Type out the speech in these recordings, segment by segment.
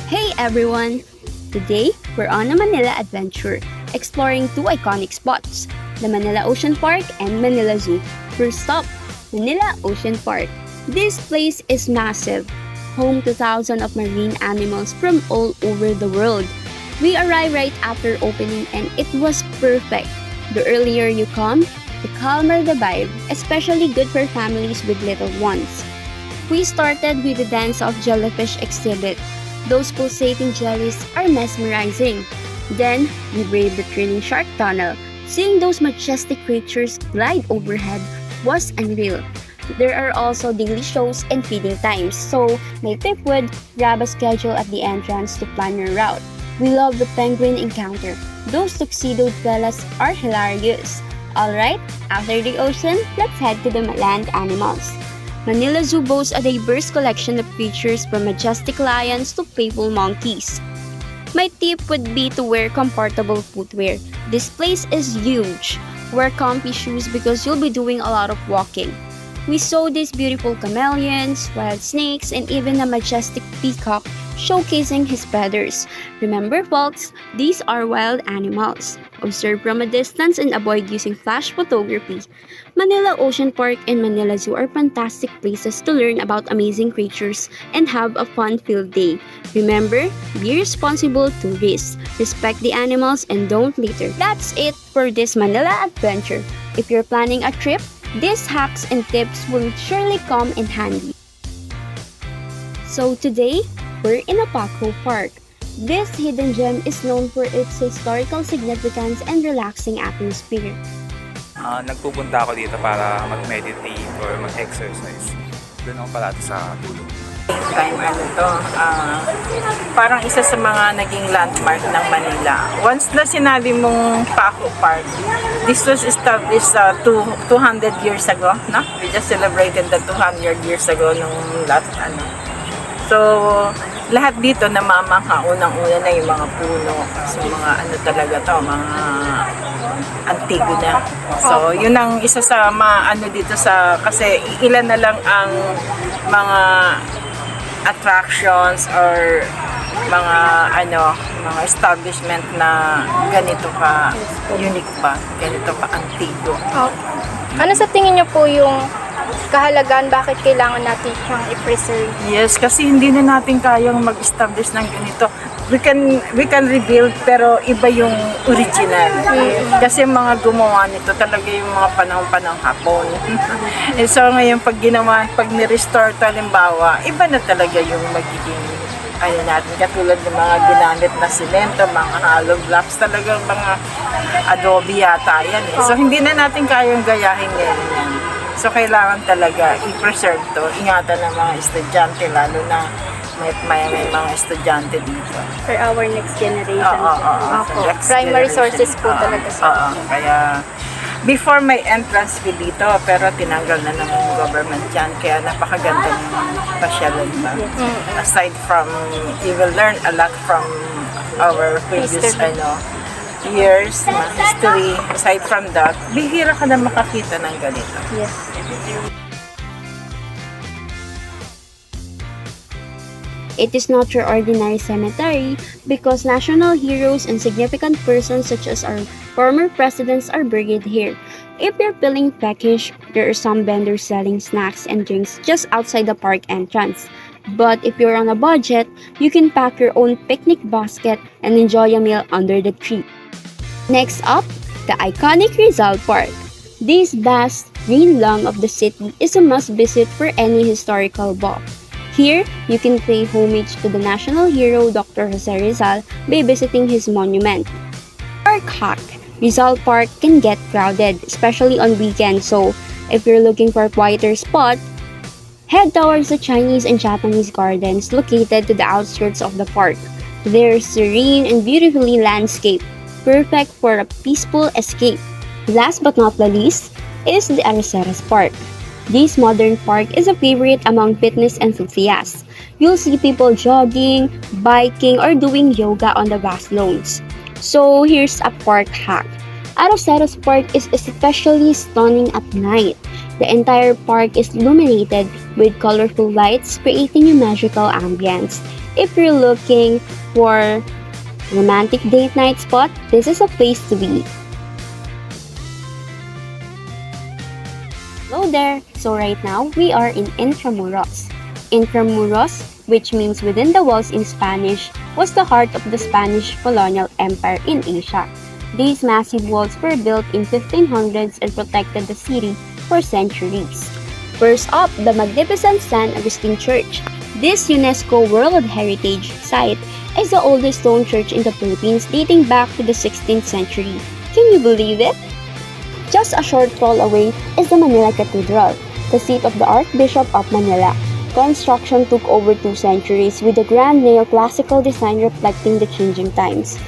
Hey everyone! Today, we're on a Manila adventure, exploring two iconic spots, the Manila Ocean Park and Manila Zoo. First stop, Manila Ocean Park. This place is massive, home to thousands of marine animals from all over the world. We arrived right after opening and it was perfect. The earlier you come, the calmer the vibe, especially good for families with little ones. We started with the dance of jellyfish exhibit. Those pulsating jellies are mesmerizing. Then, we braved the thrilling shark tunnel. Seeing those majestic creatures glide overhead was unreal. There are also daily shows and feeding times, so my tip would grab a schedule at the entrance to plan your route. We love the penguin encounter. Those tuxedoed fellas are hilarious. Alright, after the ocean, let's head to the land animals. Manila Zoo boasts a diverse collection of creatures from majestic lions to playful monkeys. My tip would be to wear comfortable footwear. This place is huge. Wear comfy shoes because you'll be doing a lot of walking. We saw these beautiful chameleons, wild snakes, and even a majestic peacock showcasing his feathers. Remember folks, these are wild animals. Observe from a distance and avoid using flash photography. Manila Ocean Park and Manila Zoo are fantastic places to learn about amazing creatures and have a fun-filled day. Remember, be responsible tourists, respect the animals, and don't litter. That's it for this Manila adventure. If you're planning a trip, these hacks and tips will surely come in handy. So today, we're in Apaco Park. This hidden gem is known for its historical significance and relaxing atmosphere. Nagpupunta ako dito para mag-meditate or mag-exercise. Doon ako palagi sa tulog. Parang isa sa mga naging landmark ng Manila. Once na sinabi mong Paco Park, this was established 200 years ago, no? We just celebrated the 200 years ago nung last So, lahat dito namamangha, unang-una na yung mga puno. So, mga talaga to, mga antigo na. So, yun ang isa sa dito kasi ilan na lang ang mga attractions or mga establishment na ganito ka unique pa, ganito ka antigo. Ano sa tingin niyo po yung kahalagaan, bakit kailangan natin siyang i-preserve? Yes, kasi hindi na natin kayang mag-establish ng ganito. We can rebuild pero iba yung original. Kasi yung mga gumawa nito talaga yung mga panahon Hapon. And so ngayon pag ni-restore to halimbawa, iba na talaga yung magiging natin, katulad ng mga ginamit na simento, mga hollow blocks, talagang mga adobe yata yan. So hindi na natin kayang gayahin ngayon yan. So, kailangan talaga i-preserve to. Ingatan ng mga estudyante, lalo na may mga estudyante dito. For our next generation. Primary Primary sources po talaga sa kaya, before may entrance fee dito, pero tinanggal na ng government yan. Kaya napakaganda ng pasyalan ba. Aside from, you will learn a lot from our previous years, history. Aside from that, bihira ka na makakita ng ganito. Yes. It is not your ordinary cemetery because national heroes and significant persons such as our former presidents are buried here. If you're feeling peckish, there are some vendors selling snacks and drinks just outside the park entrance. But if you're on a budget, you can pack your own picnic basket and enjoy a meal under the tree. Next up, the iconic Rizal Park. This vast green lung of the city is a must-visit for any historical buff. Here, you can pay homage to the national hero Dr. Jose Rizal by visiting his monument. Park hack. Rizal Park can get crowded, especially on weekends, so if you're looking for a quieter spot, head towards the Chinese and Japanese gardens located to the outskirts of the park. They're serene and beautifully landscaped, perfect for a peaceful escape. Last but not the least is the Ariceras Park. This modern park is a favorite among fitness enthusiasts. You'll see people jogging, biking, or doing yoga on the vast lawns. So here's a park hack. Ariceras Park is especially stunning at night. The entire park is illuminated with colorful lights, creating a magical ambience. If you're looking for romantic date night spot, this is a place to be. Hello there! So right now, we are in Intramuros. Intramuros, which means within the walls in Spanish, was the heart of the Spanish colonial empire in Asia. These massive walls were built in 1500s and protected the city for centuries. First up, the magnificent San Agustin Church. This UNESCO World Heritage Site is the oldest stone church in the Philippines dating back to the 16th century. Can you believe it? Just a short stroll away is the Manila Cathedral, the seat of the Archbishop of Manila. Construction took over 2 centuries with the grand neoclassical design reflecting the changing times.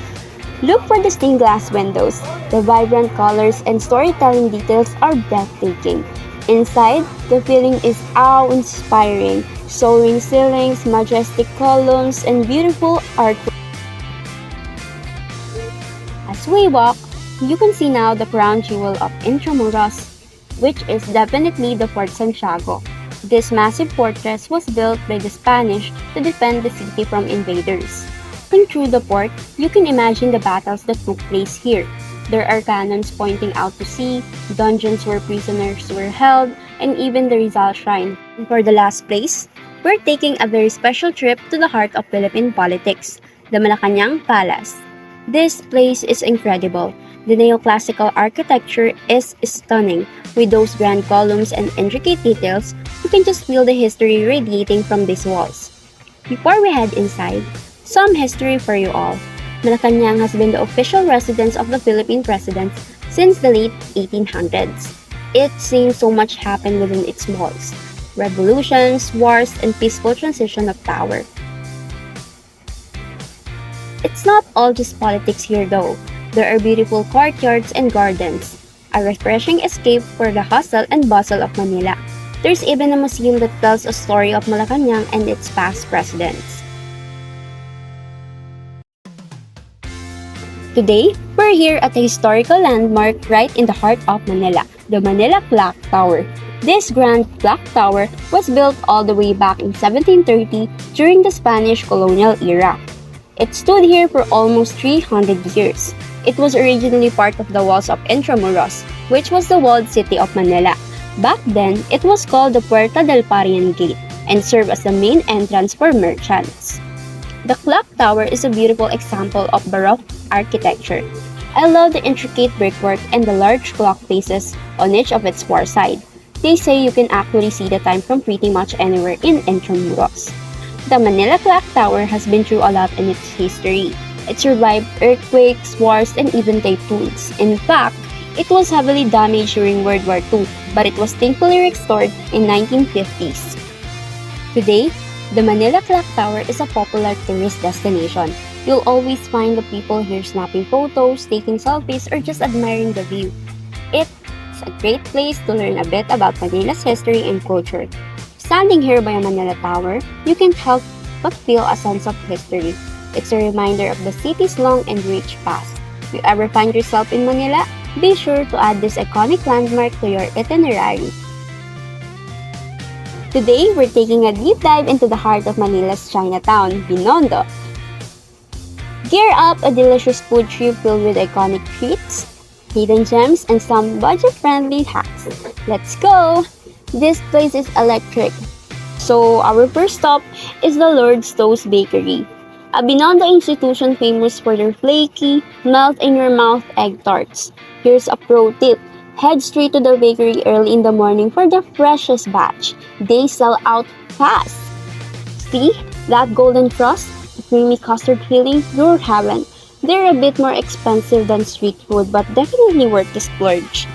Look for the stained glass windows. The vibrant colors and storytelling details are breathtaking. Inside, the feeling is awe-inspiring. Soaring ceilings, majestic columns, and beautiful artwork. As we walk, you can see now the crown jewel of Intramuros, which is definitely the Fort Santiago. This massive fortress was built by the Spanish to defend the city from invaders. Looking through the port, you can imagine the battles that took place here. There are cannons pointing out to sea, dungeons where prisoners were held, and even the Rizal Shrine. And for the last place, we're taking a very special trip to the heart of Philippine politics, the Malacanang Palace. This place is incredible. The neoclassical architecture is stunning. With those grand columns and intricate details, you can just feel the history radiating from these walls. Before we head inside, some history for you all. Malacanang has been the official residence of the Philippine presidents since the late 1800s. It seems so much happened within its walls. Revolutions, wars, and peaceful transition of power. It's not all just politics here though. There are beautiful courtyards and gardens, a refreshing escape for the hustle and bustle of Manila. There's even a museum that tells a story of Malacanang and its past presidents. Today, we're here at a historical landmark right in the heart of Manila, the Manila Clock Tower. This grand clock tower was built all the way back in 1730 during the Spanish colonial era. It stood here for almost 300 years. It was originally part of the walls of Intramuros, which was the walled city of Manila. Back then, it was called the Puerta del Parian Gate and served as the main entrance for merchants. The clock tower is a beautiful example of Baroque architecture. I love the intricate brickwork and the large clock faces on each of its four sides. They say you can actually see the time from pretty much anywhere in Intramuros. The Manila Clock Tower has been through a lot in its history. It survived earthquakes, wars, and even typhoons. In fact, it was heavily damaged during World War II, but it was thankfully restored in 1950s. Today, the Manila Clock Tower is a popular tourist destination. You'll always find the people here snapping photos, taking selfies, or just admiring the view. It's a great place to learn a bit about Manila's history and culture. Standing here by a Manila Tower, you can't help but feel a sense of history. It's a reminder of the city's long and rich past. If you ever find yourself in Manila, be sure to add this iconic landmark to your itinerary. Today, we're taking a deep dive into the heart of Manila's Chinatown, Binondo. Gear up a delicious food trip filled with iconic treats, hidden gems, and some budget-friendly hacks. Let's go! This place is electric. So, our first stop is the Lord's Toast Bakery, a Binondo institution famous for their flaky, melt-in-your-mouth egg tarts. Here's a pro tip. Head straight to the bakery early in the morning for the freshest batch. They sell out fast. See? That golden crust? The creamy custard filling? Your heaven. They're a bit more expensive than street food but definitely worth the splurge.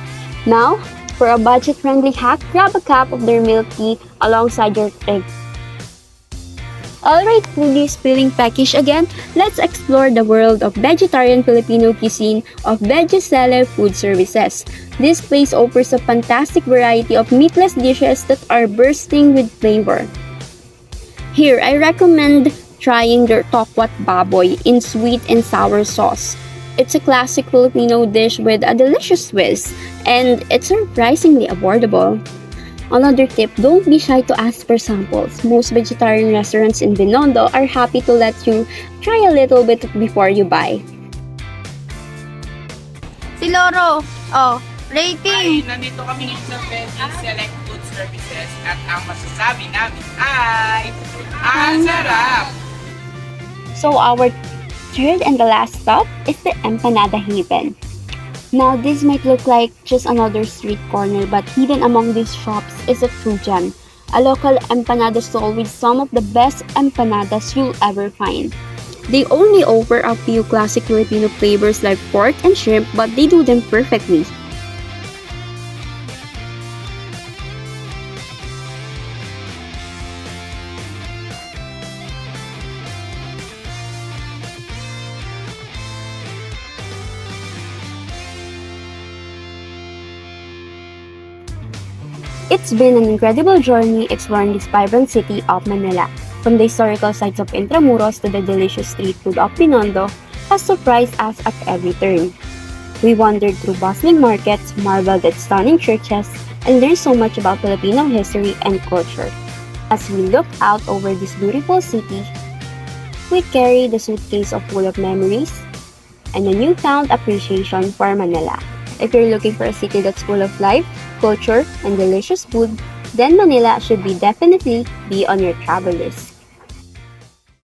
Now, for a budget-friendly hack, grab a cup of their milk tea alongside your egg. Alright, foodies feeling peckish again? Let's explore the world of vegetarian Filipino cuisine of Vegisele Food Services. This place offers a fantastic variety of meatless dishes that are bursting with flavor. Here, I recommend trying their tokwat baboy in sweet and sour sauce. It's a classic Filipino dish with a delicious twist, and it's surprisingly affordable. Another tip, don't be shy to ask for samples. Most vegetarian restaurants in Binondo are happy to let you try a little bit before you buy. Si Loro, oh, Ay, rating. nandito kami ngayon sa Pwedeng Select Food Services at ang masasabi namin ay ang sarap! So our third and the last stop is the Empanada Haven. Now this might look like just another street corner, but hidden among these shops is a true gem. A local empanada stall with some of the best empanadas you'll ever find. They only offer a few classic Filipino flavors like pork and shrimp, but they do them perfectly. It's been an incredible journey exploring this vibrant city of Manila. From the historical sites of Intramuros to the delicious street food of Binondo has surprised us at every turn. We wandered through bustling markets, marveled at stunning churches, and learned so much about Filipino history and culture. As we look out over this beautiful city, we carry the suitcase full of memories and a newfound appreciation for Manila. If you're looking for a city that's full of life, culture, and delicious food, then Manila should be definitely be on your travel list.